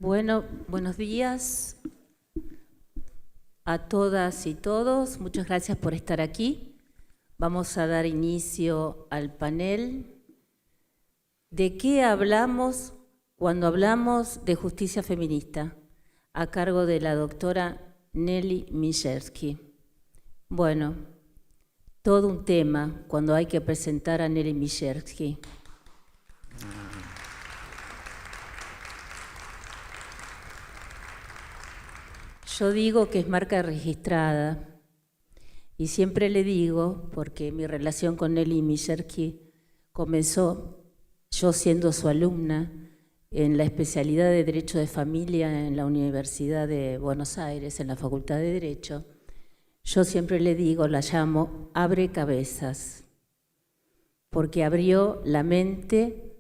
Bueno, buenos días a todas y todos. Muchas gracias por estar aquí. Vamos a dar inicio al panel. ¿De qué hablamos cuando hablamos de justicia feminista? A cargo de la doctora Nelly Mijersky. Bueno, todo un tema cuando hay que presentar a Nelly Mijersky. Yo digo que es marca registrada y siempre le digo, porque mi relación con Nelly Mijersky comenzó yo siendo su alumna en la especialidad de Derecho de Familia en la Universidad de Buenos Aires, en la Facultad de Derecho. Yo siempre le digo, la llamo Abre Cabezas, porque abrió la mente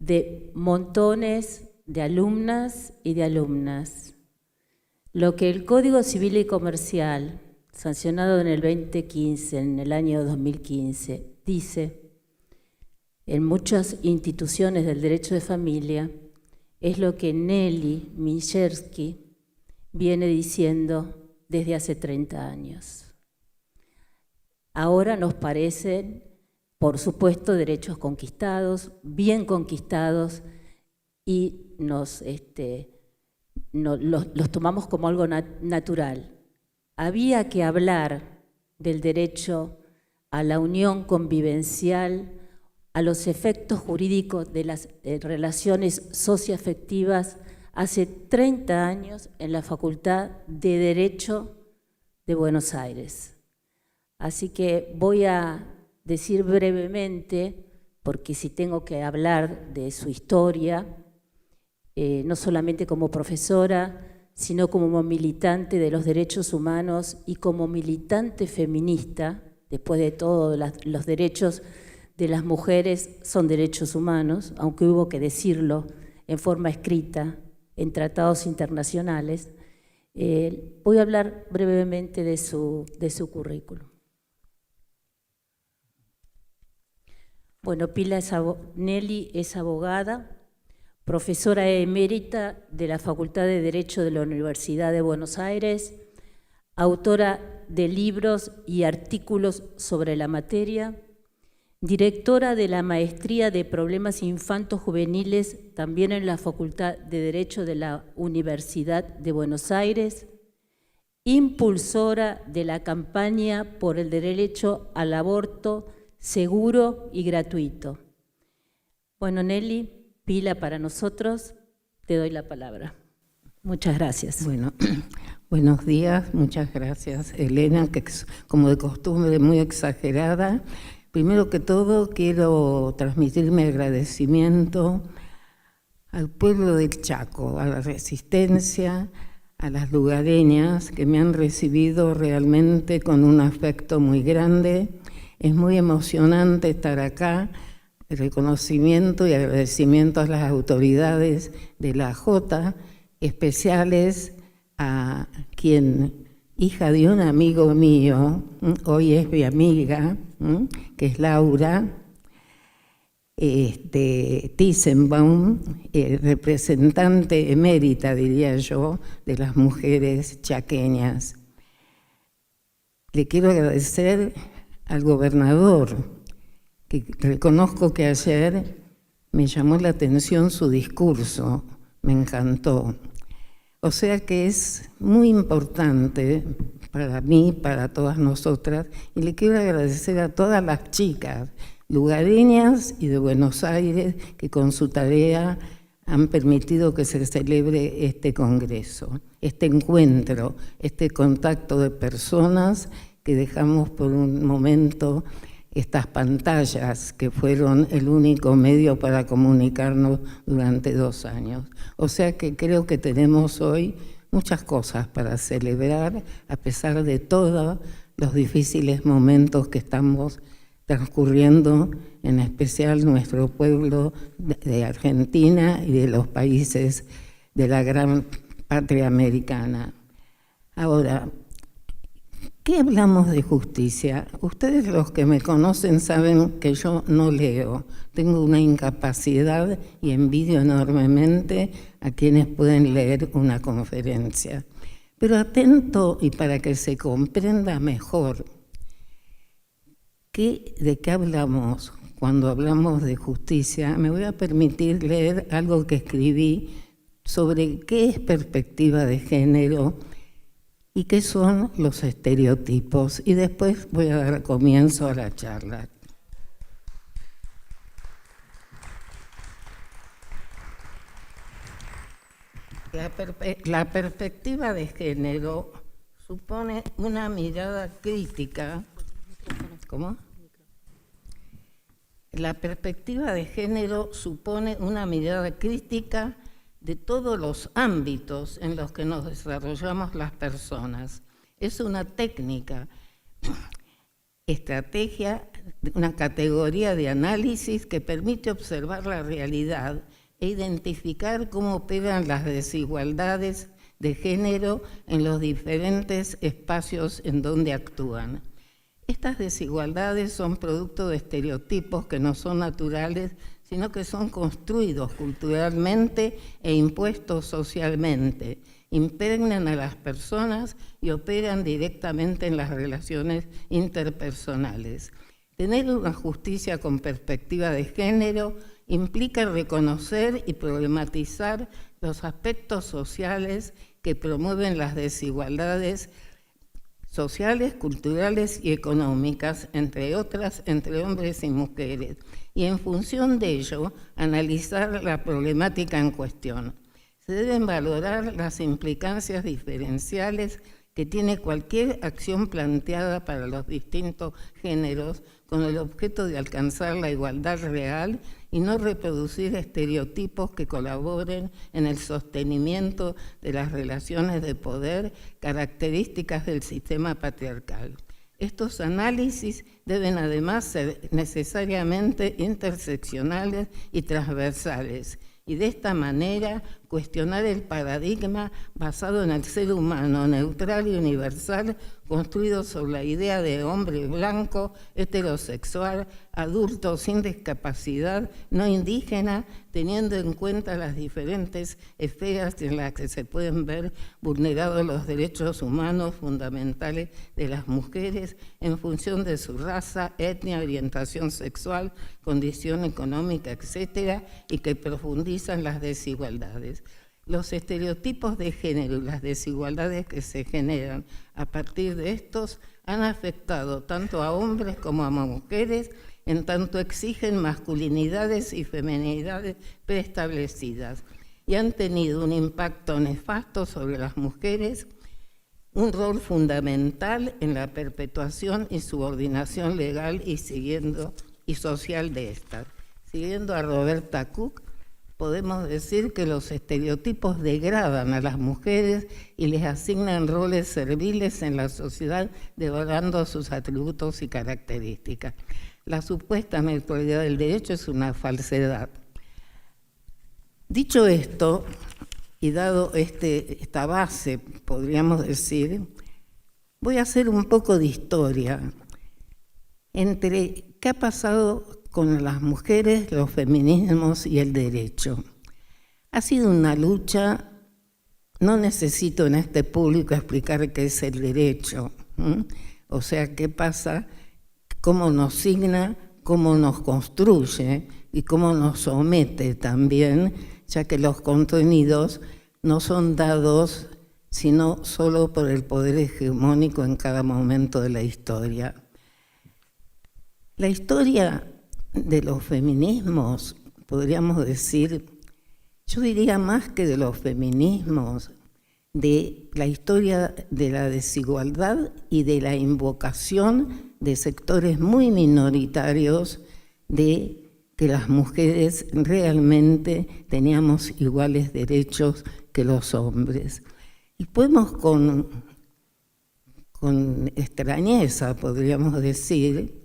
de montones de alumnas y de alumnas. Lo que el Código Civil y Comercial, sancionado en el 2015, en el año 2015, dice en muchas instituciones del derecho de familia, es lo que Nelly Mijersky viene diciendo desde hace 30 años. Ahora nos parecen, por supuesto, derechos conquistados, bien conquistados, y los tomamos como algo natural. Había que hablar del derecho a la unión convivencial, a los efectos jurídicos de las relaciones socioafectivas hace 30 años en la Facultad de Derecho de Buenos Aires. Así que voy a decir brevemente, porque si tengo que hablar de su historia, no solamente como profesora, sino como militante de los derechos humanos y como militante feminista. Después de todo, los derechos de las mujeres son derechos humanos, aunque hubo que decirlo en forma escrita en tratados internacionales. Voy a hablar brevemente de su currículum. Bueno, Nelly es abogada, profesora emérita de la Facultad de Derecho de la Universidad de Buenos Aires, autora de libros y artículos sobre la materia, directora de la Maestría de Problemas Infanto-Juveniles también en la Facultad de Derecho de la Universidad de Buenos Aires, impulsora de la campaña por el derecho al aborto seguro y gratuito. Bueno, Nelly, pila para nosotros, te doy la palabra. Muchas gracias. Bueno, buenos días, muchas gracias, Elena, que es como de costumbre muy exagerada. Primero que todo, quiero transmitir mi agradecimiento al pueblo del Chaco, a la Resistencia, a las lugareñas que me han recibido realmente con un afecto muy grande. Es muy emocionante estar acá. Reconocimiento y agradecimiento a las autoridades de la Jota, especiales a quien, hija de un amigo mío, hoy es mi amiga, que es Laura Tissenbaum, representante emérita, diría yo, de las mujeres chaqueñas. Le quiero agradecer al gobernador, que reconozco que ayer me llamó la atención su discurso, me encantó. O sea que es muy importante para mí, para todas nosotras, y le quiero agradecer a todas las chicas lugareñas y de Buenos Aires que con su tarea han permitido que se celebre este congreso, este encuentro, este contacto de personas que dejamos por un momento estas pantallas que fueron el único medio para comunicarnos durante 2 años. O sea que creo que tenemos hoy muchas cosas para celebrar, a pesar de todos los difíciles momentos que estamos transcurriendo, en especial nuestro pueblo de Argentina y de los países de la gran patria americana. Ahora, ¿Qué hablamos de justicia? Ustedes los que me conocen saben que yo no leo. Tengo una incapacidad y envidio enormemente a quienes pueden leer una conferencia. Pero atento y para que se comprenda mejor de qué hablamos cuando hablamos de justicia, me voy a permitir leer algo que escribí sobre qué es perspectiva de género y qué son los estereotipos. Y después voy a dar comienzo a la charla. La perspectiva de género supone una mirada crítica. ¿Cómo? La perspectiva de género supone una mirada crítica de todos los ámbitos en los que nos desarrollamos las personas. Es una técnica, estrategia, una categoría de análisis que permite observar la realidad e identificar cómo operan las desigualdades de género en los diferentes espacios en donde actúan. Estas desigualdades son producto de estereotipos que no son naturales, sino que son construidos culturalmente e impuestos socialmente, impregnan a las personas y operan directamente en las relaciones interpersonales. Tener una justicia con perspectiva de género implica reconocer y problematizar los aspectos sociales que promueven las desigualdades sociales, culturales y económicas, entre otras, entre hombres y mujeres, y en función de ello, analizar la problemática en cuestión. Se deben valorar las implicancias diferenciales que tiene cualquier acción planteada para los distintos géneros con el objeto de alcanzar la igualdad real y no reproducir estereotipos que colaboren en el sostenimiento de las relaciones de poder características del sistema patriarcal. Estos análisis deben además ser necesariamente interseccionales y transversales, y de esta manera cuestionar el paradigma basado en el ser humano neutral y universal, construido sobre la idea de hombre blanco, heterosexual, adulto sin discapacidad, no indígena, teniendo en cuenta las diferentes esferas en las que se pueden ver vulnerados los derechos humanos fundamentales de las mujeres en función de su raza, etnia, orientación sexual, condición económica, etcétera, y que profundizan las desigualdades. Los estereotipos de género y las desigualdades que se generan a partir de estos han afectado tanto a hombres como a mujeres, en tanto exigen masculinidades y feminidades preestablecidas, y han tenido un impacto nefasto sobre las mujeres, un rol fundamental en la perpetuación y subordinación legal y social de estas. Siguiendo a Roberta Cook, podemos decir que los estereotipos degradan a las mujeres y les asignan roles serviles en la sociedad, devorando sus atributos y características. La supuesta neutralidad del derecho es una falsedad. Dicho esto, y dado esta base, podríamos decir, voy a hacer un poco de historia entre qué ha pasado con las mujeres, los feminismos y el derecho. Ha sido una lucha, no necesito en este público explicar qué es el derecho, o sea, qué pasa, cómo nos signa, cómo nos construye y cómo nos somete también, ya que los contenidos no son dados sino solo por el poder hegemónico en cada momento de la historia. La historia de los feminismos, podríamos decir, yo diría más que de los feminismos, de la historia de la desigualdad y de la invocación de sectores muy minoritarios de que las mujeres realmente teníamos iguales derechos que los hombres. Y podemos con extrañeza, podríamos decir,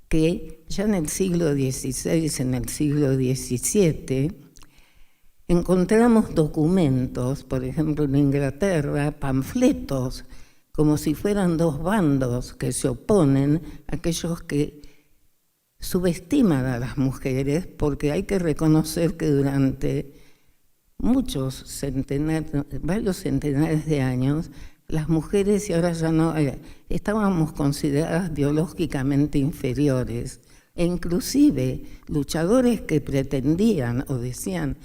que ya en el siglo XVI, en el siglo XVII, encontramos documentos, por ejemplo en Inglaterra, panfletos como si fueran dos bandos que se oponen, aquellos que subestiman a las mujeres, porque hay que reconocer que durante varios centenares de años, las mujeres, y ahora ya no, estábamos consideradas biológicamente inferiores, e inclusive luchadores que pretendían o decían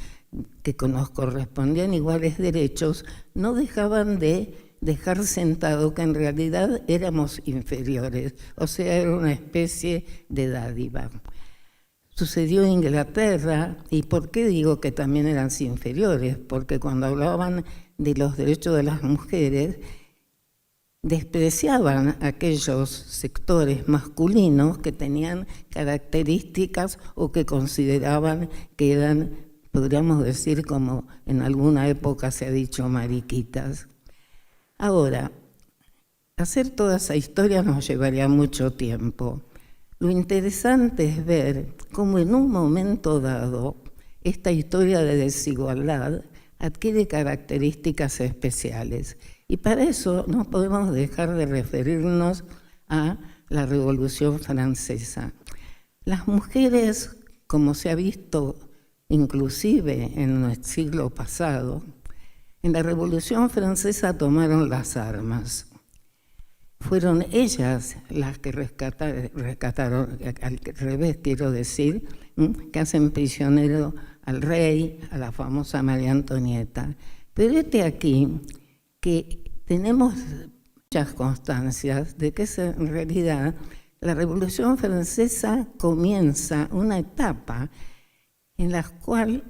que nos correspondían iguales derechos, no dejaban de dejar sentado que en realidad éramos inferiores, o sea, era una especie de dádiva. Sucedió en Inglaterra, y ¿por qué digo que también eran inferiores? Porque cuando hablaban de los derechos de las mujeres, despreciaban aquellos sectores masculinos que tenían características o que consideraban que eran, podríamos decir, como en alguna época se ha dicho, mariquitas. Ahora, hacer toda esa historia nos llevaría mucho tiempo. Lo interesante es ver cómo en un momento dado esta historia de desigualdad adquiere características especiales. Y para eso no podemos dejar de referirnos a la Revolución Francesa. Las mujeres, como se ha visto inclusive en el siglo pasado, en la Revolución Francesa tomaron las armas. Fueron ellas las que rescataron, al revés quiero decir, que hacen prisionero al rey, a la famosa María Antonieta. Pero aquí que tenemos muchas constancias de que en realidad la Revolución Francesa comienza una etapa en la cual,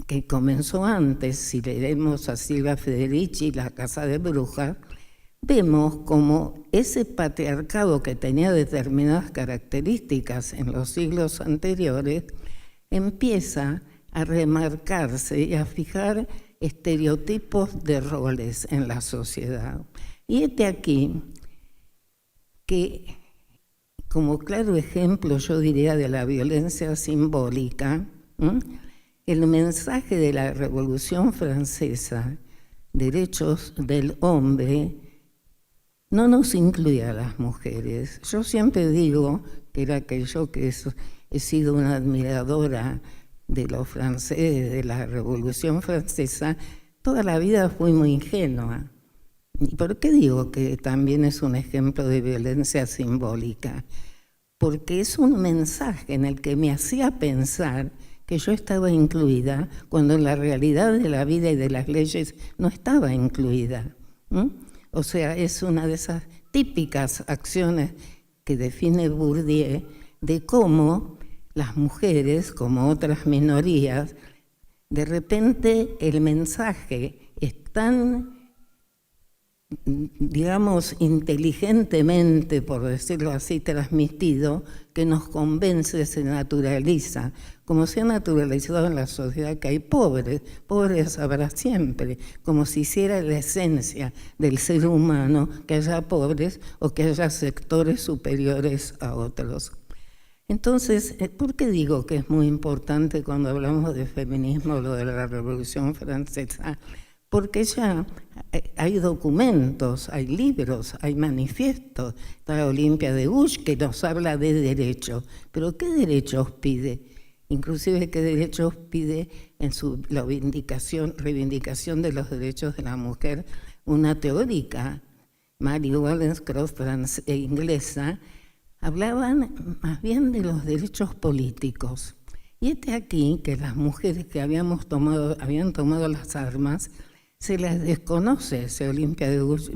que comenzó antes, si leemos a Silvia Federici, La Casa de Brujas, vemos como ese patriarcado que tenía determinadas características en los siglos anteriores empieza a remarcarse y a fijar estereotipos de roles en la sociedad. Y aquí que, como claro ejemplo, yo diría, de la violencia simbólica, el mensaje de la Revolución Francesa, derechos del hombre, no nos incluye a las mujeres. Yo siempre digo que yo que he sido una admiradora de los franceses, de la Revolución Francesa, toda la vida fui muy ingenua. ¿Y por qué digo que también es un ejemplo de violencia simbólica? Porque es un mensaje en el que me hacía pensar que yo estaba incluida, cuando en la realidad de la vida y de las leyes no estaba incluida. O sea, es una de esas típicas acciones que define Bourdieu de cómo las mujeres, como otras minorías, de repente el mensaje es tan, digamos, inteligentemente, por decirlo así, transmitido, que nos convence, se naturaliza, como se ha naturalizado en la sociedad que hay pobres habrá siempre, como si hiciera la esencia del ser humano que haya pobres o que haya sectores superiores a otros. Entonces, ¿por qué digo que es muy importante cuando hablamos de feminismo lo de la Revolución Francesa? Porque ya hay documentos, hay libros, hay manifiestos. Está Olimpia de Gouges que nos habla de derechos. Pero ¿qué derechos pide? Inclusive qué derechos pide en su reivindicación de los derechos de la mujer. Una teórica, Mary Wollstonecraft, inglesa, hablaban más bien de los derechos políticos. Y aquí que las mujeres que habían tomado las armas, se las desconoce. Se Olimpia de Gouges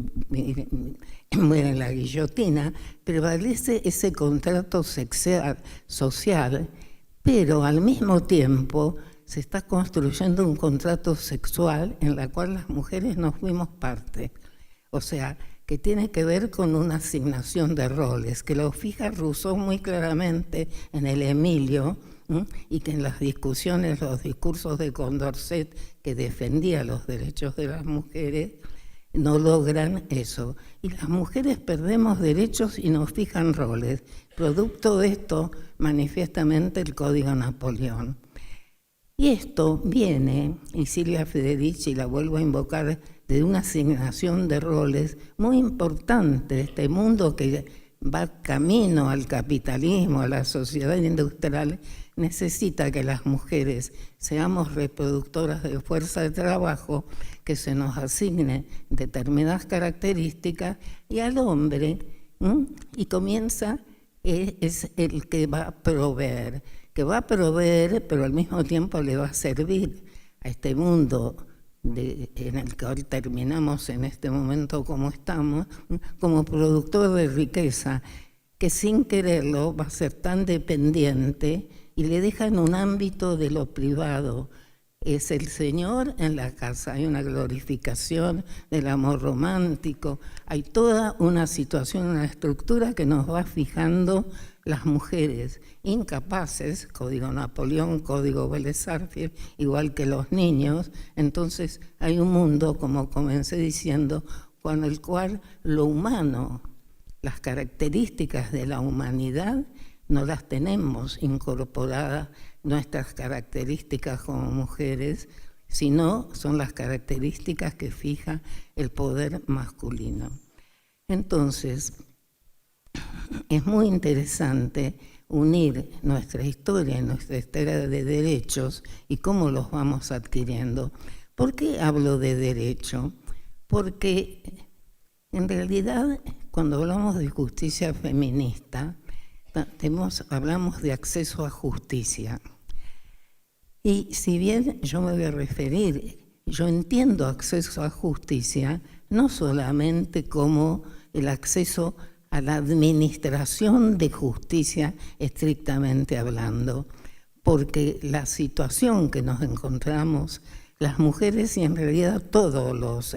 muere en la guillotina, prevalece ese contrato social, pero al mismo tiempo se está construyendo un contrato sexual en el cual las mujeres no fuimos parte. O sea, que tiene que ver con una asignación de roles, que lo fija Rousseau muy claramente en el Emilio, y que en las discusiones, los discursos de Condorcet, que defendía los derechos de las mujeres, no logran eso. Y las mujeres perdemos derechos y nos fijan roles. Producto de esto, manifiestamente, el Código Napoleón. Y esto viene, y Silvia Federici la vuelvo a invocar, de una asignación de roles muy importante de este mundo que va camino al capitalismo, a la sociedad industrial, necesita que las mujeres seamos reproductoras de fuerza de trabajo, que se nos asigne determinadas características, y al hombre, y comienza, es el que va a proveer, pero al mismo tiempo le va a servir a este mundo en el que hoy terminamos en este momento como estamos, como productor de riqueza, que sin quererlo va a ser tan dependiente y le deja en un ámbito de lo privado. Es el Señor en la casa, hay una glorificación del amor romántico, hay toda una situación, una estructura que nos va fijando las mujeres incapaces, código Napoleón, código Vélez Sarsfield, igual que los niños. Entonces hay un mundo, como comencé diciendo, con el cual lo humano, las características de la humanidad, no las tenemos incorporadas, nuestras características como mujeres, sino son las características que fija el poder masculino. Entonces, es muy interesante unir nuestra historia y nuestra historia de derechos y cómo los vamos adquiriendo. ¿Por qué hablo de derecho? Porque en realidad, cuando hablamos de justicia feminista, hablamos de acceso a justicia. Y si bien yo me voy a referir, yo entiendo acceso a justicia no solamente como el acceso a la administración de justicia estrictamente hablando, porque la situación que nos encontramos las mujeres y en realidad todos los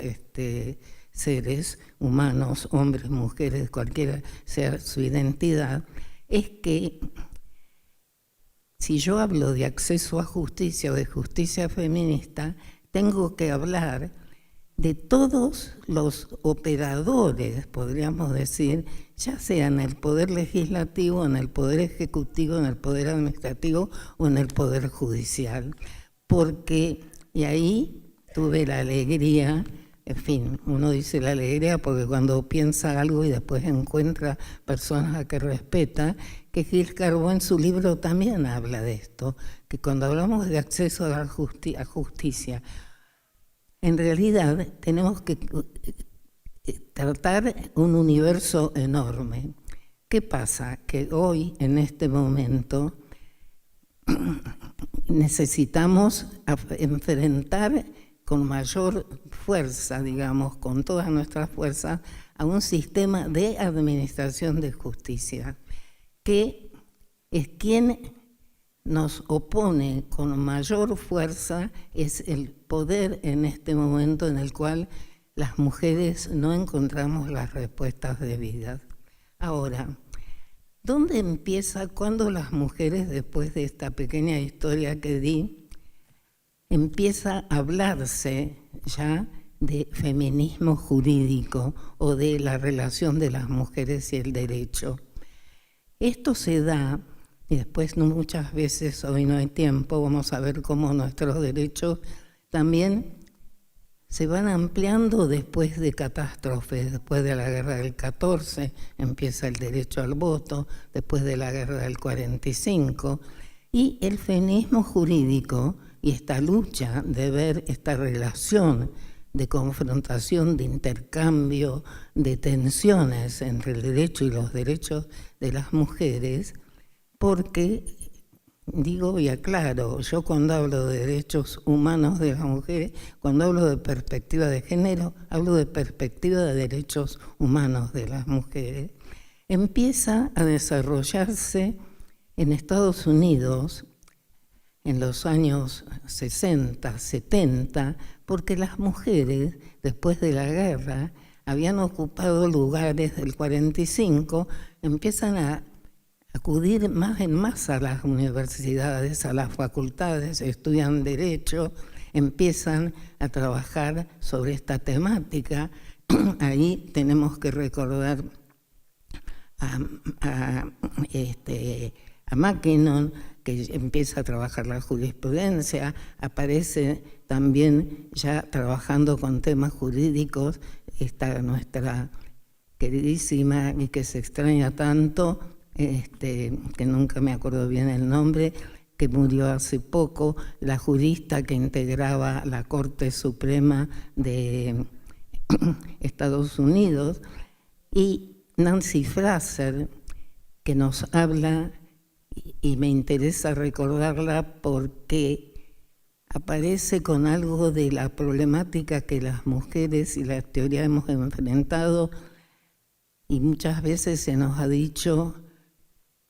seres humanos, hombres, mujeres, cualquiera sea su identidad, es que si yo hablo de acceso a justicia o de justicia feminista, tengo que hablar de todos los operadores, podríamos decir, ya sea en el poder legislativo, en el poder ejecutivo, en el poder administrativo o en el poder judicial. Y ahí tuve la alegría, en fin, uno dice la alegría porque cuando piensa algo y después encuentra personas a que respeta, que Gil Carbó en su libro también habla de esto, que cuando hablamos de acceso a justicia, en realidad tenemos que tratar un universo enorme. ¿Qué pasa? Que hoy, en este momento, necesitamos enfrentar con mayor fuerza, digamos, con todas nuestras fuerzas, a un sistema de administración de justicia, que es quien nos opone con mayor fuerza, es el poder en este momento en el cual las mujeres no encontramos las respuestas debidas. Ahora, ¿dónde empieza cuando las mujeres, después de esta pequeña historia que di, empieza a hablarse ya de feminismo jurídico o de la relación de las mujeres y el derecho? Esto se da, y después muchas veces, hoy no hay tiempo, vamos a ver cómo nuestros derechos también se van ampliando después de catástrofes. Después de la guerra del 14 empieza el derecho al voto, después de la guerra del 45, y el feminismo jurídico y esta lucha de ver esta relación de confrontación, de intercambio, de tensiones entre el derecho y los derechos de las mujeres, porque, digo y aclaro, yo cuando hablo de derechos humanos de las mujeres, cuando hablo de perspectiva de género, hablo de perspectiva de derechos humanos de las mujeres, empieza a desarrollarse en Estados Unidos en los años 60, 70, porque las mujeres, después de la guerra, habían ocupado lugares del 45, empiezan a acudir más en masa a las universidades, a las facultades, estudian derecho, empiezan a trabajar sobre esta temática. Ahí tenemos que recordar a Mackinnon, que empieza a trabajar la jurisprudencia, aparece también ya trabajando con temas jurídicos, está nuestra queridísima y que se extraña tanto, que nunca me acuerdo bien el nombre, que murió hace poco, la jurista que integraba la Corte Suprema de Estados Unidos, y Nancy Fraser, que nos habla, y me interesa recordarla porque aparece con algo de la problemática que las mujeres y la teoría hemos enfrentado, y muchas veces se nos ha dicho,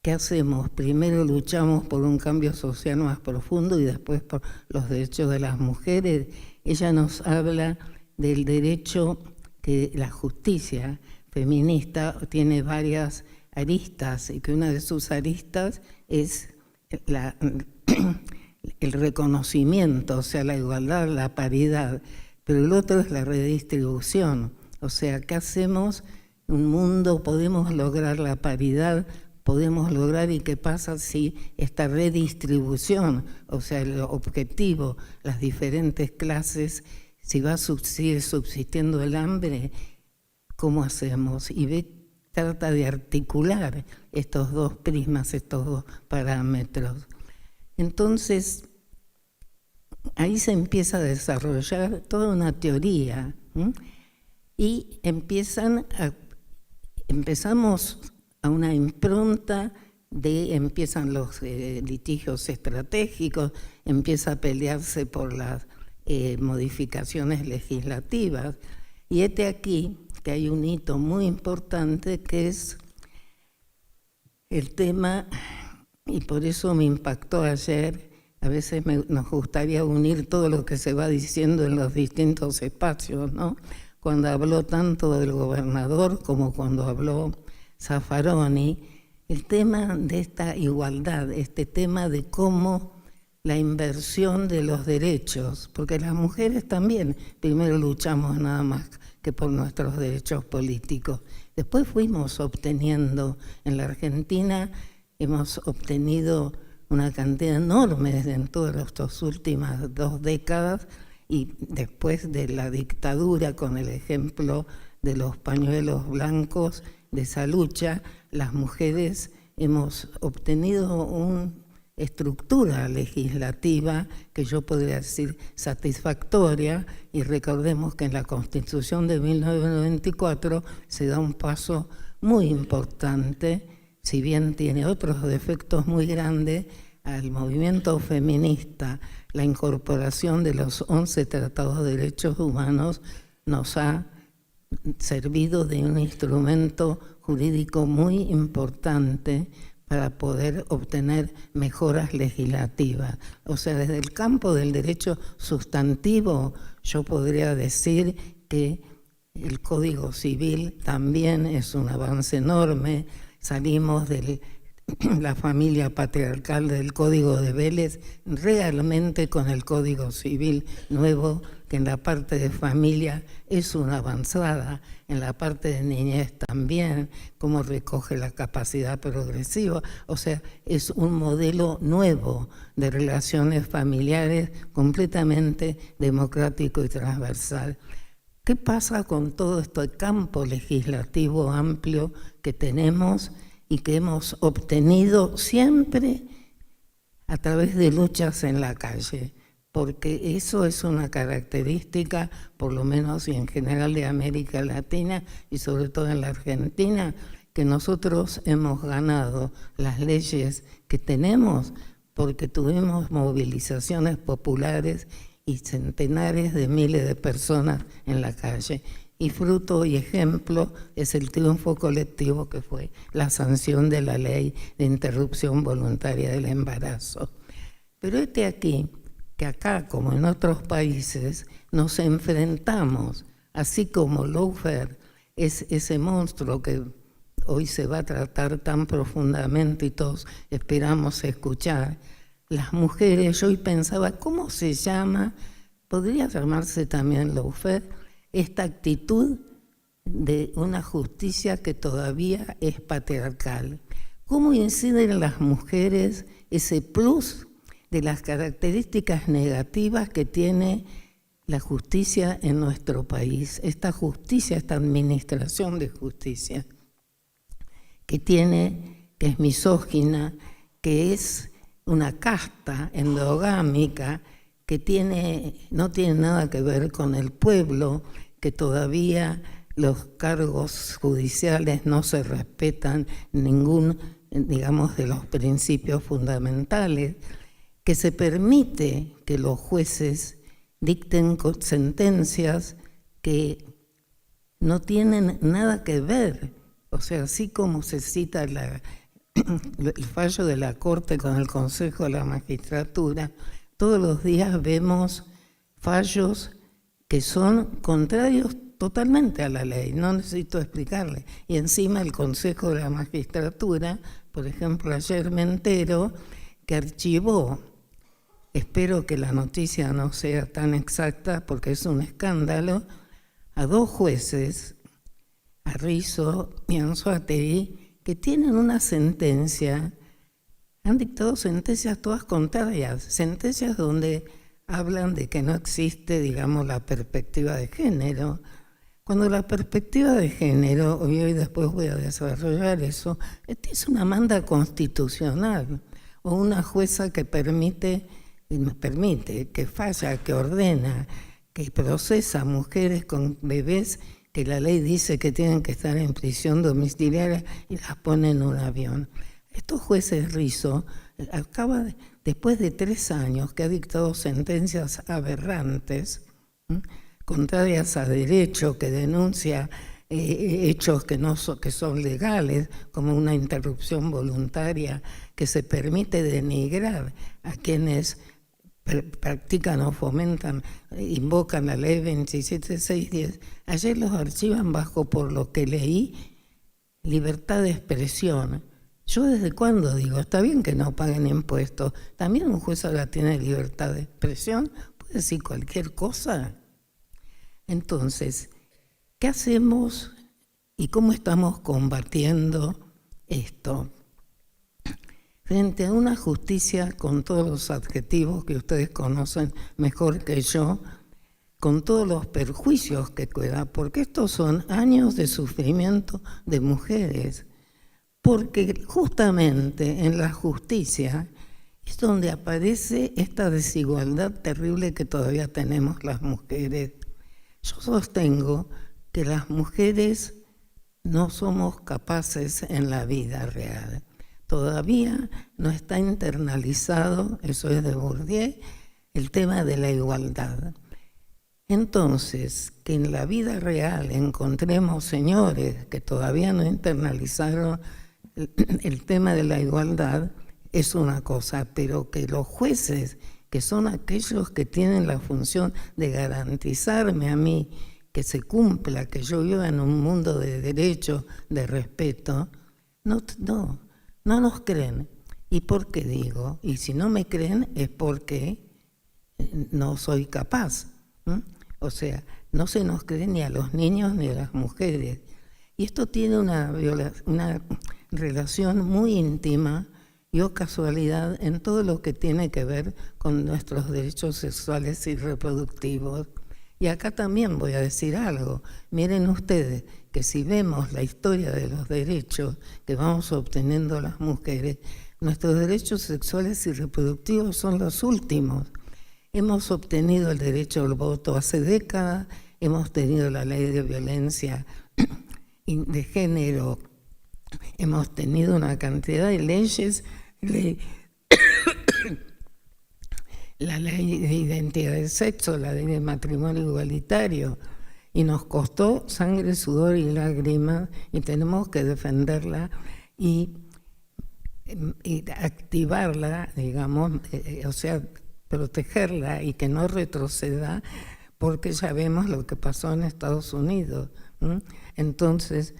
¿qué hacemos? Primero luchamos por un cambio social más profundo y después por los derechos de las mujeres. Ella nos habla del derecho que la justicia feminista tiene varias aristas y que una de sus aristas es el reconocimiento, o sea, la igualdad, la paridad, pero el otro es la redistribución. O sea, ¿qué hacemos? Un mundo, podemos lograr la paridad, podemos lograr, y qué pasa si esta redistribución, o sea, el objetivo, las diferentes clases, si va a seguir subsistiendo el hambre, ¿cómo hacemos? Y trata de articular estos dos prismas, estos dos parámetros. Entonces, ahí se empieza a desarrollar toda una teoría, y empezamos a una impronta empiezan los litigios estratégicos, empieza a pelearse por las modificaciones legislativas, y aquí que hay un hito muy importante que es el tema, y por eso me impactó ayer. A veces nos gustaría unir todo lo que se va diciendo en los distintos espacios, ¿no? Cuando habló tanto del gobernador como cuando habló Zaffaroni, el tema de esta igualdad, este tema de cómo la inversión de los derechos, porque las mujeres también primero luchamos nada más que por nuestros derechos políticos. Después fuimos obteniendo, en la Argentina hemos obtenido una cantidad enorme en todas estas últimas 2 décadas, y después de la dictadura, con el ejemplo de los pañuelos blancos, de esa lucha, las mujeres hemos obtenido una estructura legislativa que yo podría decir satisfactoria, y recordemos que en la Constitución de 1994 se da un paso muy importante, si bien tiene otros defectos muy grandes, al movimiento feminista. La incorporación de los 11 tratados de derechos humanos nos ha servido de un instrumento jurídico muy importante para poder obtener mejoras legislativas. O sea, desde el campo del derecho sustantivo, yo podría decir que el Código Civil también es un avance enorme. Salimos de la familia patriarcal del Código de Vélez realmente con el Código Civil nuevo, que en la parte de familia es una avanzada, en la parte de niñez también, cómo recoge la capacidad progresiva. O sea, es un modelo nuevo de relaciones familiares completamente democrático y transversal. ¿Qué pasa con todo este campo legislativo amplio que tenemos y que hemos obtenido siempre a través de luchas en la calle? Porque eso es una característica, por lo menos y en general, de América Latina y sobre todo en la Argentina, que nosotros hemos ganado las leyes que tenemos porque tuvimos movilizaciones populares y centenares de miles de personas en la calle. Y fruto y ejemplo es el triunfo colectivo que fue la sanción de la ley de interrupción voluntaria del embarazo. Pero aquí, que acá, como en otros países, nos enfrentamos, así como lawfare es ese monstruo que hoy se va a tratar tan profundamente y todos esperamos escuchar. Las mujeres, yo hoy pensaba, ¿cómo se llama? Podría llamarse también lawfare, esta actitud de una justicia que todavía es patriarcal. ¿Cómo inciden las mujeres ese plus de las características negativas que tiene la justicia en nuestro país. Esta justicia, esta administración de justicia, que es misógina, que es una casta endogámica, que no tiene nada que ver con el pueblo, que todavía los cargos judiciales no se respetan ningún, digamos, de los principios fundamentales, que se permite que los jueces dicten sentencias que no tienen nada que ver. O sea, así como se cita el fallo de la Corte con el Consejo de la Magistratura, todos los días vemos fallos que son contrarios totalmente a la ley, no necesito explicarle. Y encima el Consejo de la Magistratura, por ejemplo, ayer me entero que archivó, espero que la noticia no sea tan exacta porque es un escándalo, a 2 jueces, a Rizzo y Anzoátegui, que tienen una sentencia, han dictado sentencias todas contrarias, sentencias donde hablan de que no existe, digamos, la perspectiva de género, cuando la perspectiva de género, y hoy después voy a desarrollar eso, es una manda constitucional, o una jueza que permite, que falla, que ordena, que procesa a mujeres con bebés que la ley dice que tienen que estar en prisión domiciliaria y las pone en un avión. Estos jueces Rizzo después de 3 años que ha dictado sentencias aberrantes, contrarias a derecho, que denuncia hechos que son legales, como una interrupción voluntaria, que se permite denigrar a quienes practican o fomentan, invocan la ley 27610. Ayer los archivan bajo, por lo que leí, libertad de expresión. Yo desde cuándo digo, está bien que no paguen impuestos, también un juez ahora tiene libertad de expresión, puede decir cualquier cosa. Entonces, ¿qué hacemos y cómo estamos combatiendo esto? Frente a una justicia con todos los adjetivos que ustedes conocen mejor que yo, con todos los perjuicios que queda, porque estos son años de sufrimiento de mujeres, porque justamente en la justicia es donde aparece esta desigualdad terrible que todavía tenemos las mujeres. Yo sostengo que las mujeres no somos capaces en la vida real. Todavía no está internalizado, eso es de Bourdieu, el tema de la igualdad. Entonces, que en la vida real encontremos señores que todavía no internalizaron el tema de la igualdad es una cosa, pero que los jueces, que son aquellos que tienen la función de garantizarme a mí que se cumpla, que yo viva en un mundo de derecho, de respeto, no nos creen. ¿Y por qué digo? Y si no me creen es porque no soy capaz. O sea, no se nos cree ni a los niños ni a las mujeres. Y esto tiene una relación muy íntima y o casualidad en todo lo que tiene que ver con nuestros derechos sexuales y reproductivos. Y acá también voy a decir algo. Miren ustedes que si vemos la historia de los derechos que vamos obteniendo las mujeres, nuestros derechos sexuales y reproductivos son los últimos. Hemos obtenido el derecho al voto hace décadas, hemos tenido la ley de violencia de género, hemos tenido una cantidad de leyes, la ley de identidad de sexo, la ley de matrimonio igualitario, y nos costó sangre, sudor y lágrimas, y tenemos que defenderla y activarla, digamos, o sea, protegerla y que no retroceda, porque ya vemos lo que pasó en Estados Unidos. Entonces,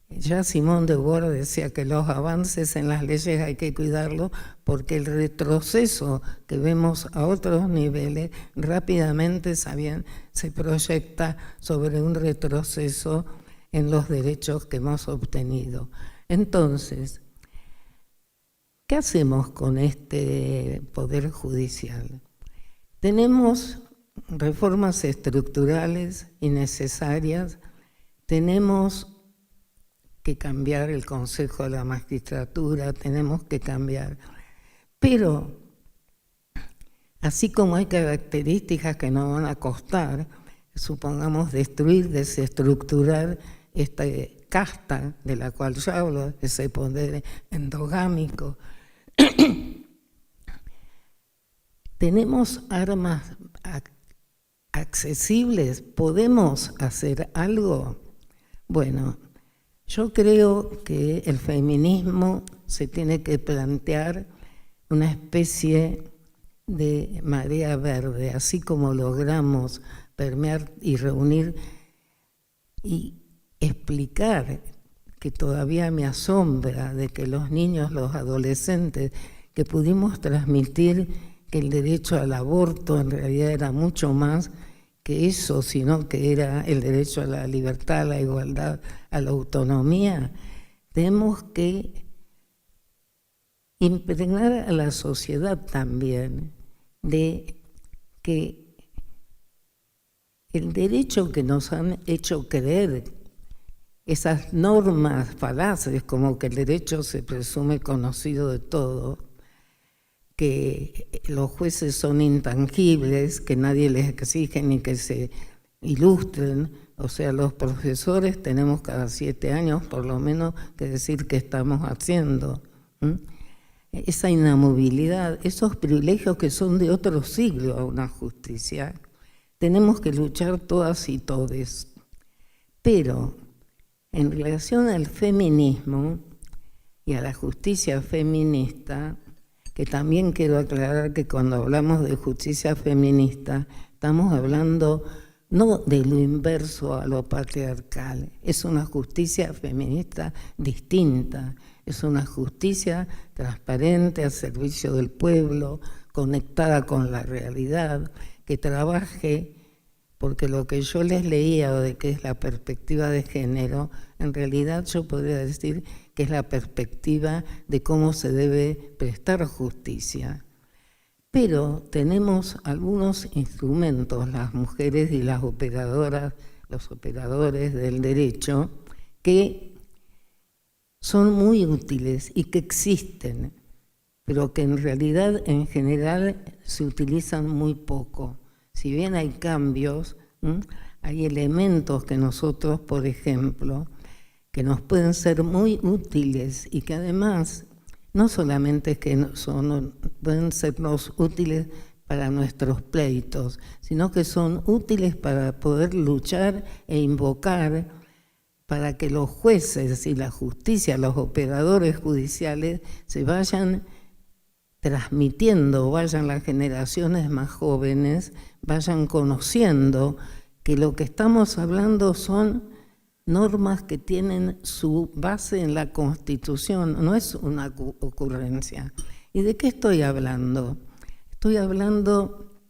ya Simone de Beauvoir decía que los avances en las leyes hay que cuidarlos porque el retroceso que vemos a otros niveles rápidamente se proyecta sobre un retroceso en los derechos que hemos obtenido. Entonces, ¿Qué hacemos con este Poder Judicial? Tenemos reformas estructurales innecesarias, tenemos que cambiar el Consejo de la Magistratura, tenemos que cambiar. Pero, así como hay características que no van a costar, supongamos destruir, desestructurar esta casta de la cual yo hablo, ese poder endogámico. ¿Tenemos armas accesibles? ¿Podemos hacer algo? Bueno, yo creo que el feminismo se tiene que plantear una especie de marea verde, así como logramos permear y reunir y explicar, que todavía me asombra, de que los niños, los adolescentes, que pudimos transmitir que el derecho al aborto en realidad era mucho más que eso, sino que era el derecho a la libertad, a la igualdad, a la autonomía. Tenemos que impregnar a la sociedad también de que el derecho que nos han hecho creer, esas normas falaces, como que el derecho se presume conocido de todo, que los jueces son intangibles, que nadie les exige ni que se ilustren. O sea, los profesores tenemos cada 7 años por lo menos que decir qué estamos haciendo. Esa inamovilidad, esos privilegios que son de otro siglo a una justicia, tenemos que luchar todas y todes. Pero en relación al feminismo y a la justicia feminista, que también quiero aclarar que cuando hablamos de justicia feminista estamos hablando no de lo inverso a lo patriarcal, es una justicia feminista distinta, es una justicia transparente al servicio del pueblo, conectada con la realidad, que trabaje, porque lo que yo les leía de que es la perspectiva de género, en realidad yo podría decir que es la perspectiva de cómo se debe prestar justicia. Pero tenemos algunos instrumentos, las mujeres y las operadoras, los operadores del derecho, que son muy útiles y que existen, pero que en realidad en general se utilizan muy poco. Si bien hay cambios, hay elementos que nosotros, por ejemplo, que nos pueden ser muy útiles y que además no solamente es que pueden sernos útiles para nuestros pleitos, sino que son útiles para poder luchar e invocar para que los jueces y la justicia, los operadores judiciales se vayan transmitiendo, vayan las generaciones más jóvenes, vayan conociendo que lo que estamos hablando son normas que tienen su base en la Constitución, no es una ocurrencia. ¿Y de qué estoy hablando? Estoy hablando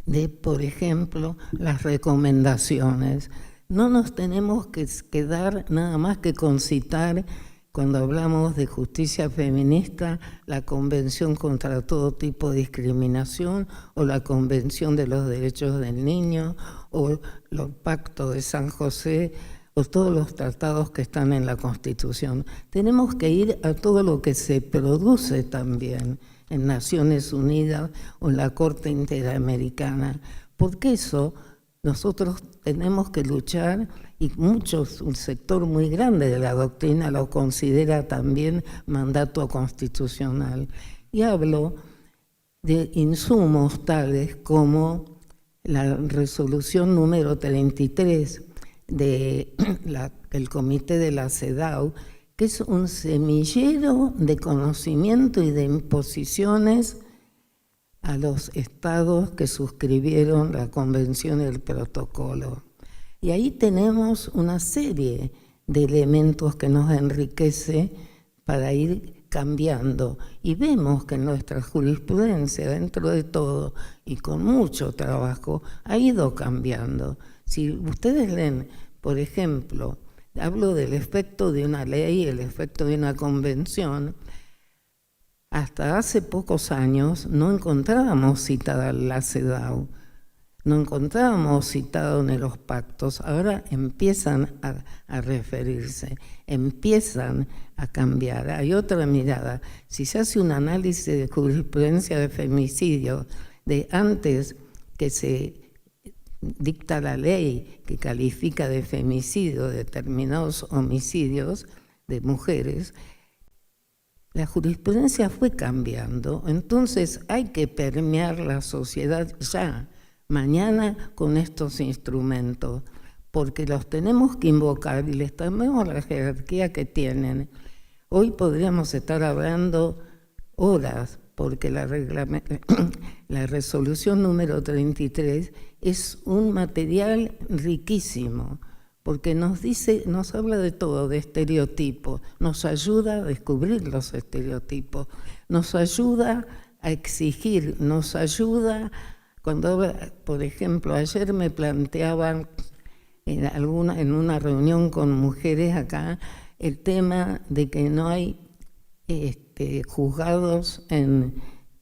de, por ejemplo, las recomendaciones. No nos tenemos que quedar nada más que con citar, cuando hablamos de justicia feminista, la Convención contra todo tipo de discriminación o la Convención de los Derechos del Niño o el Pacto de San José o todos los tratados que están en la Constitución. Tenemos que ir a todo lo que se produce también en Naciones Unidas o en la Corte Interamericana, porque eso nosotros tenemos que luchar, y un sector muy grande de la doctrina lo considera también mandato constitucional. Y hablo de insumos tales como la resolución número 33 del Comité de la CEDAW, que es un semillero de conocimiento y de imposiciones a los estados que suscribieron la Convención y el Protocolo. Y ahí tenemos una serie de elementos que nos enriquece para ir cambiando. Y vemos que nuestra jurisprudencia, dentro de todo y con mucho trabajo, ha ido cambiando. Si ustedes leen, por ejemplo, hablo del efecto de una ley, el efecto de una convención, hasta hace pocos años no encontrábamos citada la CEDAW, no encontrábamos citado en los pactos. Ahora empiezan a referirse, empiezan a cambiar. Hay otra mirada. Si se hace un análisis de jurisprudencia de femicidio de antes que se dicta la ley que califica de femicidio determinados homicidios de mujeres, la jurisprudencia fue cambiando. Entonces hay que permear la sociedad ya, mañana, con estos instrumentos, porque los tenemos que invocar y les tomemos la jerarquía que tienen. Hoy podríamos estar hablando horas, porque la resolución número 33 es un material riquísimo, porque nos habla de todo, de estereotipos, nos ayuda a descubrir los estereotipos, nos ayuda a exigir, nos ayuda, por ejemplo, ayer me planteaban en una reunión con mujeres acá el tema de que no hay juzgados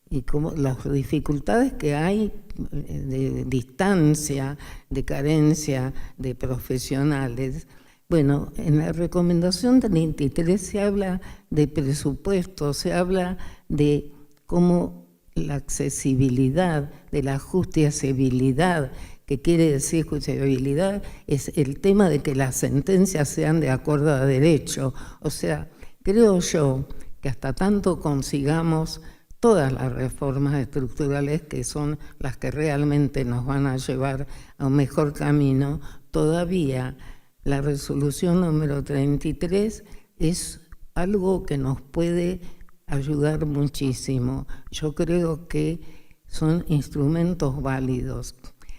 y como las dificultades que hay de distancia, de carencia de profesionales. Bueno, en la recomendación 33 se habla de presupuesto, se habla de cómo la accesibilidad, de la justiciabilidad. ¿Qué quiere decir justiciabilidad? Es el tema de que las sentencias sean de acuerdo a derecho. O sea, creo yo que hasta tanto consigamos todas las reformas estructurales que son las que realmente nos van a llevar a un mejor camino, todavía la resolución número 33 es algo que nos puede ayudar muchísimo. Yo creo que son instrumentos válidos,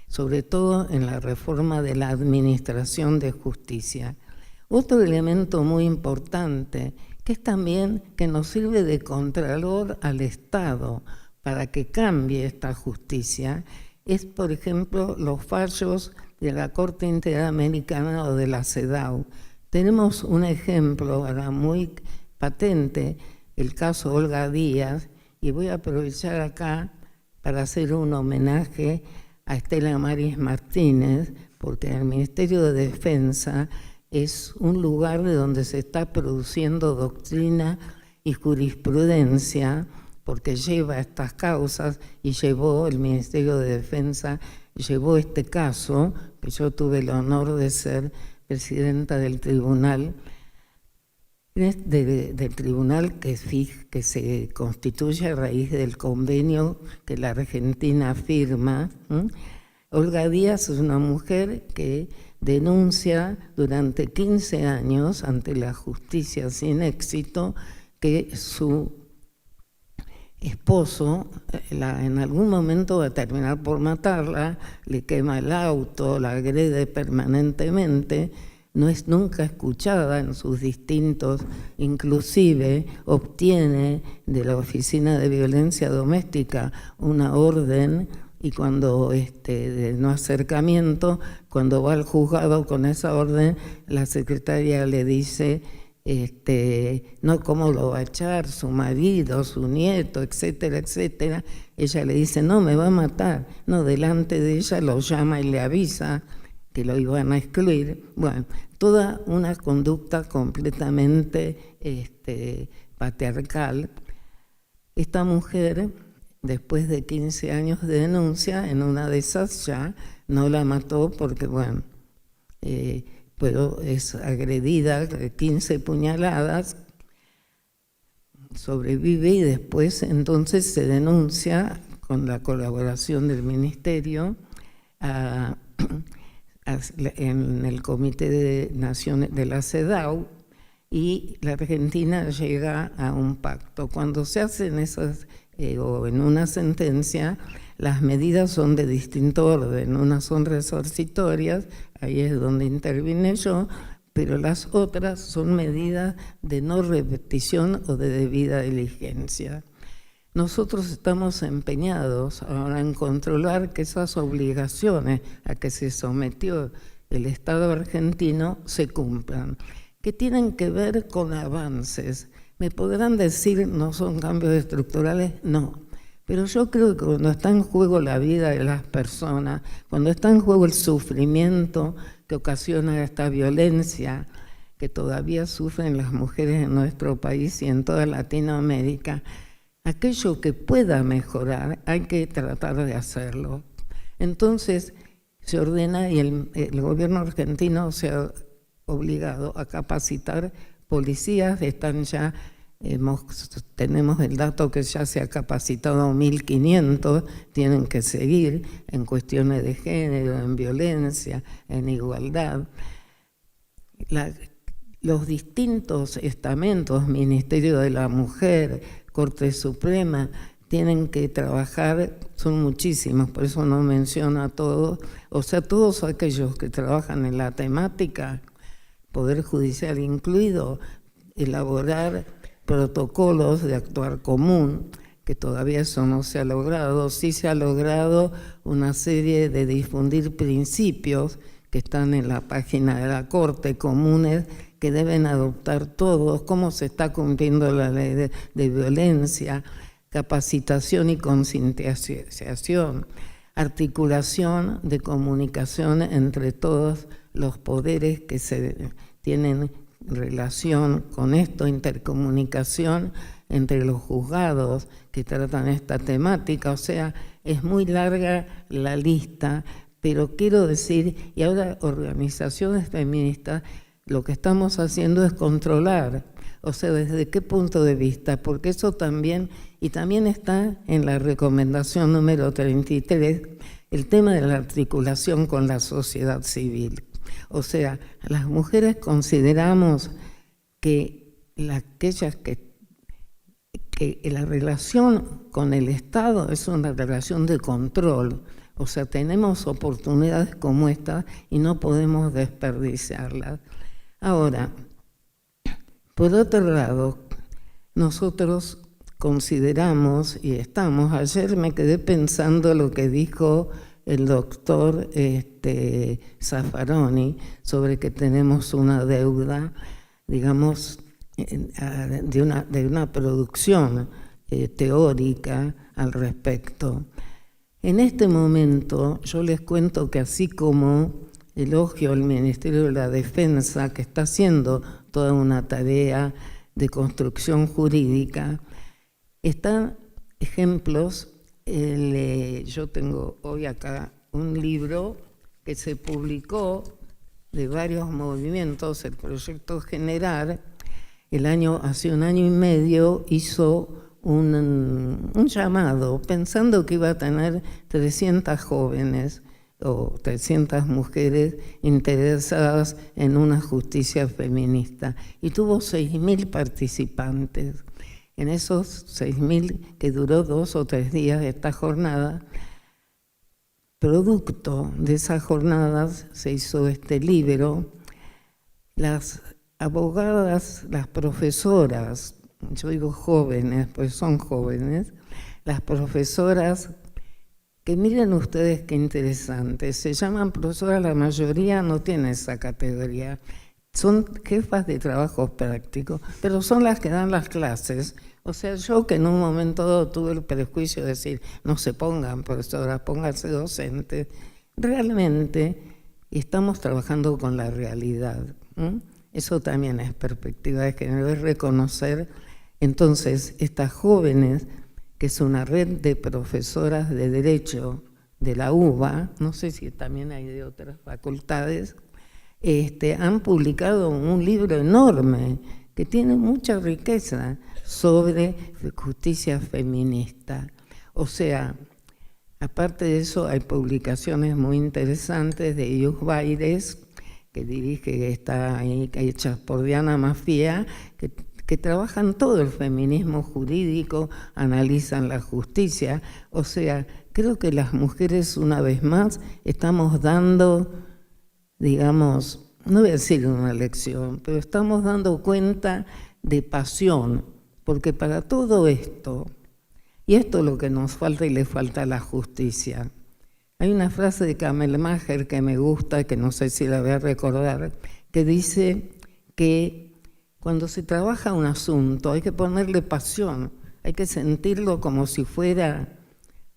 sobre todo en la reforma de la administración de justicia. Otro elemento muy importante, que es también que nos sirve de contralor al Estado para que cambie esta justicia, es, por ejemplo, los fallos de la Corte Interamericana o de la CEDAW. Tenemos un ejemplo ahora muy patente, el caso Olga Díaz, y voy a aprovechar acá para hacer un homenaje a Estela Maris Martínez, porque el Ministerio de Defensa es un lugar de donde se está produciendo doctrina y jurisprudencia, porque lleva estas causas y llevó el Ministerio de Defensa, llevó este caso, que yo tuve el honor de ser presidenta del tribunal, del tribunal que se constituye a raíz del convenio que la Argentina firma. Olga Díaz es una mujer que denuncia durante 15 años ante la justicia sin éxito que su esposo en algún momento va a terminar por matarla, le quema el auto, la agrede permanentemente, no es nunca escuchada en sus distintos, inclusive obtiene de la Oficina de Violencia Doméstica una orden y cuando de no acercamiento, cuando va al juzgado con esa orden, la secretaria le dice, no, ¿cómo lo va a echar? Su marido, su nieto, etcétera, etcétera. Ella le dice, no, me va a matar. No, delante de ella lo llama y le avisa que lo iban a excluir. Bueno, toda una conducta completamente patriarcal. Esta mujer, después de 15 años de denuncia, en una de esas ya no la mató porque, bueno, pero es agredida, 15 puñaladas, sobrevive y después entonces se denuncia con la colaboración del Ministerio en el Comité de Naciones de la CEDAW y la Argentina llega a un pacto. Cuando se hacen esas o en una sentencia, las medidas son de distinto orden. Unas son resarcitorias, ahí es donde intervine yo, pero las otras son medidas de no repetición o de debida diligencia. Nosotros estamos empeñados ahora en controlar que esas obligaciones a que se sometió el Estado argentino se cumplan, que tienen que ver con avances, Me podrán decir, ¿no son cambios estructurales? No. Pero yo creo que cuando está en juego la vida de las personas, cuando está en juego el sufrimiento que ocasiona esta violencia que todavía sufren las mujeres en nuestro país y en toda Latinoamérica, aquello que pueda mejorar hay que tratar de hacerlo. Entonces se ordena y el gobierno argentino se ha obligado a capacitar policías. Están ya, tenemos el dato que ya se ha capacitado 1.500, tienen que seguir en cuestiones de género, en violencia, en igualdad. Los distintos estamentos, Ministerio de la Mujer, Corte Suprema, tienen que trabajar, son muchísimos, por eso no menciono a todos, o sea, todos aquellos que trabajan en la temática, Poder Judicial incluido, elaborar protocolos de actuar común, que todavía eso no se ha logrado. Sí se ha logrado una serie de difundir principios que están en la página de la Corte, comunes, que deben adoptar todos, cómo se está cumpliendo la ley de violencia, capacitación y concientización, articulación de comunicación entre todos los poderes que se tienen relación con esto, intercomunicación entre los juzgados que tratan esta temática. O sea, es muy larga la lista, pero quiero decir, y ahora organizaciones feministas, lo que estamos haciendo es controlar, o sea, ¿desde qué punto de vista? Porque eso también, y también está en la recomendación número 33, el tema de la articulación con la sociedad civil. O sea, las mujeres consideramos que aquellas que la relación con el Estado es una relación de control. O sea, tenemos oportunidades como esta y no podemos desperdiciarlas. Ahora, por otro lado, nosotros consideramos y estamos, ayer me quedé pensando lo que dijo el doctor Zaffaroni sobre que tenemos una deuda, digamos, de una producción teórica al respecto. En este momento yo les cuento que así como elogio al Ministerio de la Defensa, que está haciendo toda una tarea de construcción jurídica, están ejemplos. Yo tengo hoy acá un libro que se publicó de varios movimientos. El Proyecto Generar, hace un año y medio, hizo un llamado pensando que iba a tener 300 jóvenes o 300 mujeres interesadas en una justicia feminista, y tuvo 6.000 participantes. En esos 6.000, que duró 2 o 3 días esta jornada, producto de esas jornadas se hizo este libro. Las abogadas, las profesoras, yo digo jóvenes, pues son jóvenes, las profesoras, que miren ustedes qué interesante, se llaman profesoras, la mayoría no tiene esa categoría, son jefas de trabajos prácticos, pero son las que dan las clases. O sea, yo que en un momento dado tuve el prejuicio de decir, no se pongan profesoras, pónganse docentes, realmente estamos trabajando con la realidad. Eso también es perspectiva de género, es reconocer. Entonces, estas jóvenes, que es una red de profesoras de Derecho de la UBA, no sé si también hay de otras facultades, han publicado un libro enorme que tiene mucha riqueza sobre justicia feminista. O sea, aparte de eso, hay publicaciones muy interesantes de Ius Baires, que dirige, está ahí, hechas por Diana Mafía, que trabajan todo el feminismo jurídico, analizan la justicia. O sea, creo que las mujeres, una vez más, estamos dando, digamos, no voy a decir una lección, pero estamos dando cuenta de pasión, porque para todo esto, y esto es lo que nos falta y le falta a la justicia. Hay una frase de Kamel Maher que me gusta, que no sé si la voy a recordar, que dice que cuando se trabaja un asunto hay que ponerle pasión, hay que sentirlo como si fuera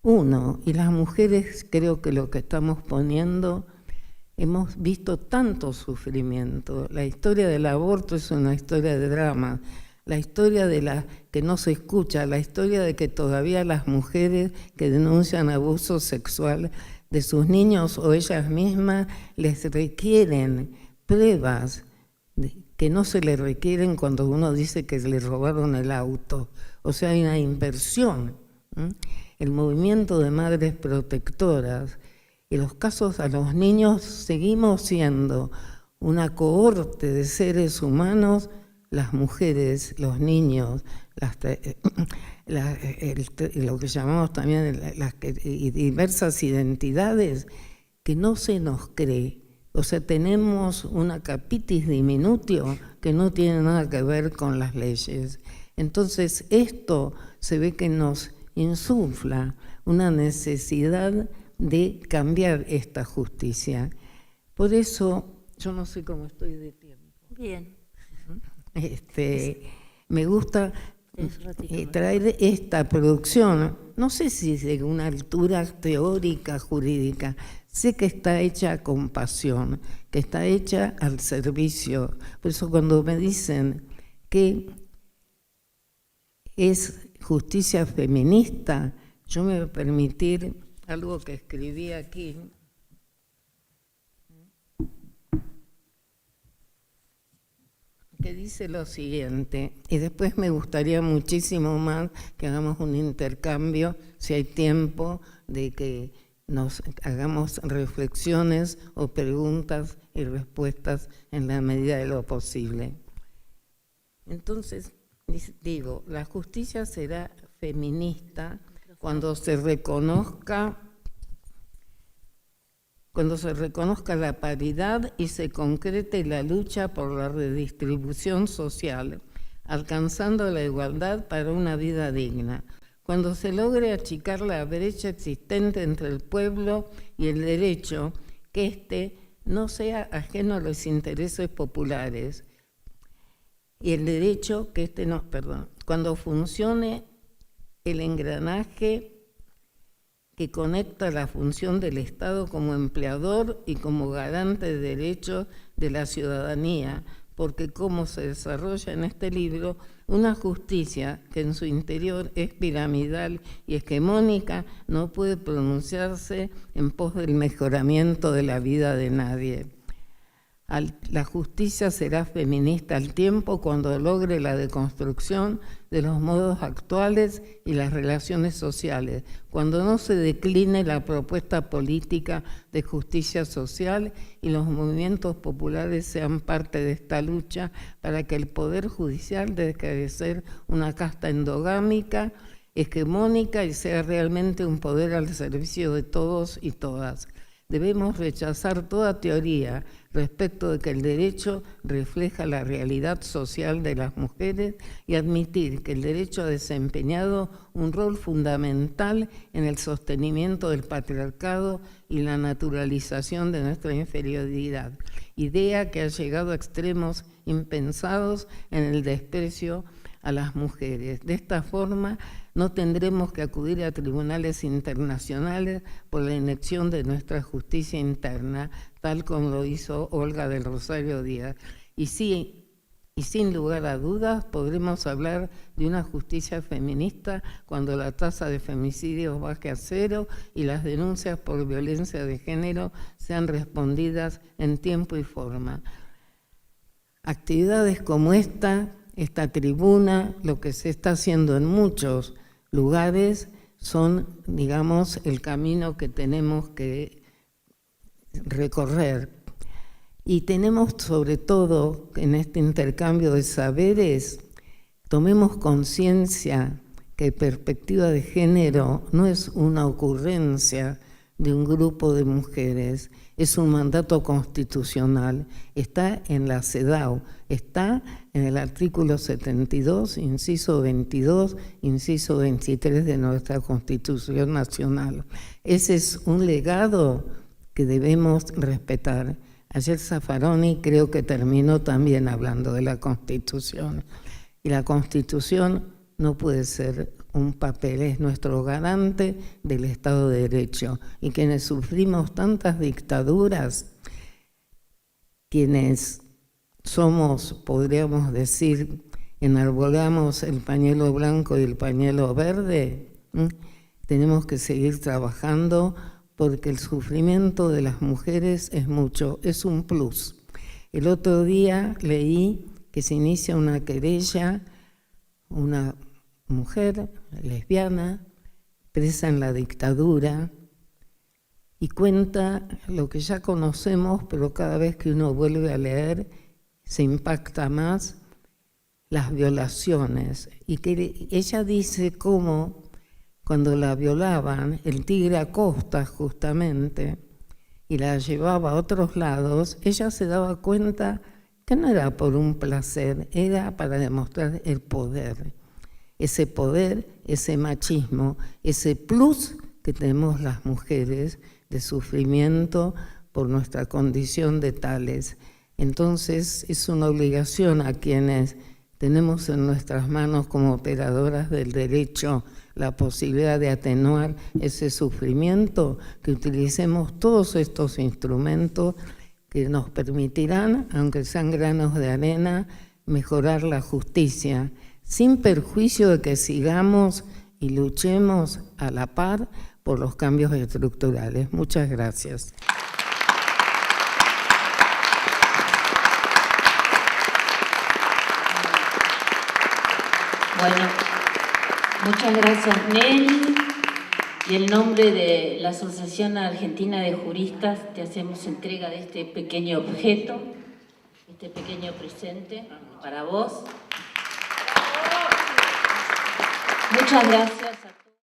uno. Y las mujeres, creo que lo que estamos poniendo, hemos visto tanto sufrimiento. La historia del aborto es una historia de drama. La historia de la que no se escucha, la historia de que todavía las mujeres que denuncian abuso sexual de sus niños o ellas mismas les requieren pruebas que no se le requieren cuando uno dice que le robaron el auto. O sea, hay una inversión. El movimiento de madres protectoras y los casos a los niños, seguimos siendo una cohorte de seres humanos, las mujeres, los niños, lo que llamamos también diversas identidades, que no se nos cree. O sea, tenemos una capitis diminutio que no tiene nada que ver con las leyes. Entonces, esto se ve que nos insufla una necesidad de cambiar esta justicia. Por eso, yo no sé cómo estoy de tiempo. Bien. Me gusta traer esta producción, no sé si de una altura teórica, jurídica, sé que está hecha con pasión, que está hecha al servicio. Por eso cuando me dicen que es justicia feminista, yo me voy a permitir algo que escribí aquí. Que dice lo siguiente, y después me gustaría muchísimo más que hagamos un intercambio, si hay tiempo, de que nos hagamos reflexiones o preguntas y respuestas en la medida de lo posible. Entonces, digo, la justicia será feminista cuando se reconozca la paridad y se concrete la lucha por la redistribución social, alcanzando la igualdad para una vida digna. Cuando se logre achicar la brecha existente entre el pueblo y el derecho, que éste no sea ajeno a los intereses populares, y el derecho que cuando funcione el engranaje que conecta la función del Estado como empleador y como garante de derechos de la ciudadanía, porque como se desarrolla en este libro, una justicia que en su interior es piramidal y hegemónica no puede pronunciarse en pos del mejoramiento de la vida de nadie. La justicia será feminista al tiempo cuando logre la deconstrucción de los modos actuales y las relaciones sociales, cuando no se decline la propuesta política de justicia social y los movimientos populares sean parte de esta lucha para que el Poder Judicial deje de ser una casta endogámica, hegemónica y sea realmente un poder al servicio de todos y todas. Debemos rechazar toda teoría respecto de que el derecho refleja la realidad social de las mujeres y admitir que el derecho ha desempeñado un rol fundamental en el sostenimiento del patriarcado y la naturalización de nuestra inferioridad, idea que ha llegado a extremos impensados en el desprecio a las mujeres. De esta forma, no tendremos que acudir a tribunales internacionales por la inexión de nuestra justicia interna, tal como lo hizo Olga del Rosario Díaz. Y sin lugar a dudas, podremos hablar de una justicia feminista cuando la tasa de femicidios baje a 0 y las denuncias por violencia de género sean respondidas en tiempo y forma. Actividades como esta tribuna, lo que se está haciendo en muchos lugares, son, digamos, el camino que tenemos que recorrer. Y tenemos, sobre todo, en este intercambio de saberes, tomemos conciencia que perspectiva de género no es una ocurrencia de un grupo de mujeres, es un mandato constitucional, está en la CEDAW, está en el artículo 72, inciso 22, inciso 23 de nuestra Constitución Nacional. Ese es un legado que debemos respetar. Ayer Zaffaroni creo que terminó también hablando de la Constitución. Y la Constitución no puede ser un papel, es nuestro garante del Estado de Derecho. Y quienes sufrimos tantas dictaduras, quienes somos, podríamos decir, enarbolamos el pañuelo blanco y el pañuelo verde, tenemos que seguir trabajando porque el sufrimiento de las mujeres es mucho, es un plus. El otro día leí que se inicia una querella, una mujer lesbiana, presa en la dictadura, y cuenta lo que ya conocemos, pero cada vez que uno vuelve a leer se impacta más, las violaciones. Y que ella dice cómo cuando la violaban, el Tigre Acosta justamente, y la llevaba a otros lados, ella se daba cuenta que no era por un placer, era para demostrar el poder, ese machismo, ese plus que tenemos las mujeres de sufrimiento por nuestra condición de tales. Entonces es una obligación a quienes tenemos en nuestras manos como operadoras del derecho la posibilidad de atenuar ese sufrimiento, que utilicemos todos estos instrumentos que nos permitirán, aunque sean granos de arena, mejorar la justicia, sin perjuicio de que sigamos y luchemos a la par por los cambios estructurales. Muchas gracias. Bueno, muchas gracias, Nelly. Y en nombre de la Asociación Argentina de Juristas te hacemos entrega de este pequeño objeto, este pequeño presente para vos. Muchas gracias.